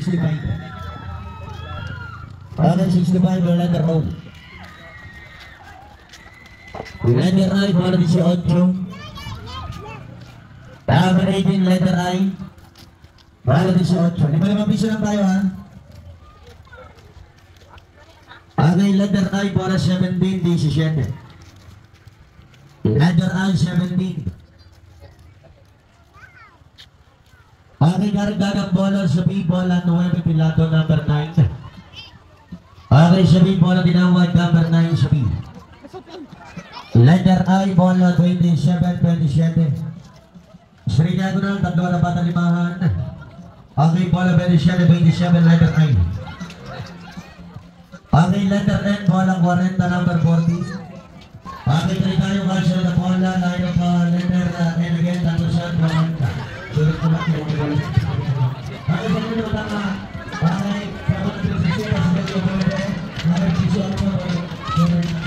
65. Okay, 65 yung letter O. Letter I, bola 18. Number 18, letter I. Bola 18. 5 piso lang tayo ha. Okay, letter I, bola 17, 17. Letter I, 17. Okay, karagdagang bola sa B, bola 9, pilato number 9. Okay, sa B, bola dinawad number 9 sa B. Letter I, bola 27, 27. Sri Diagonal, tatlo na bata limahan. Okay, bola 27, 27, letter I. Okay, letter N, bola 40, number 40. Okay, tayo kaso na bola, line of letter N again, tatlo siya, 40. Sulit ko lang yung bola. Okay, sa mga tama. Okay, sa mga sisira, sa mga bola. Okay, sisira ko na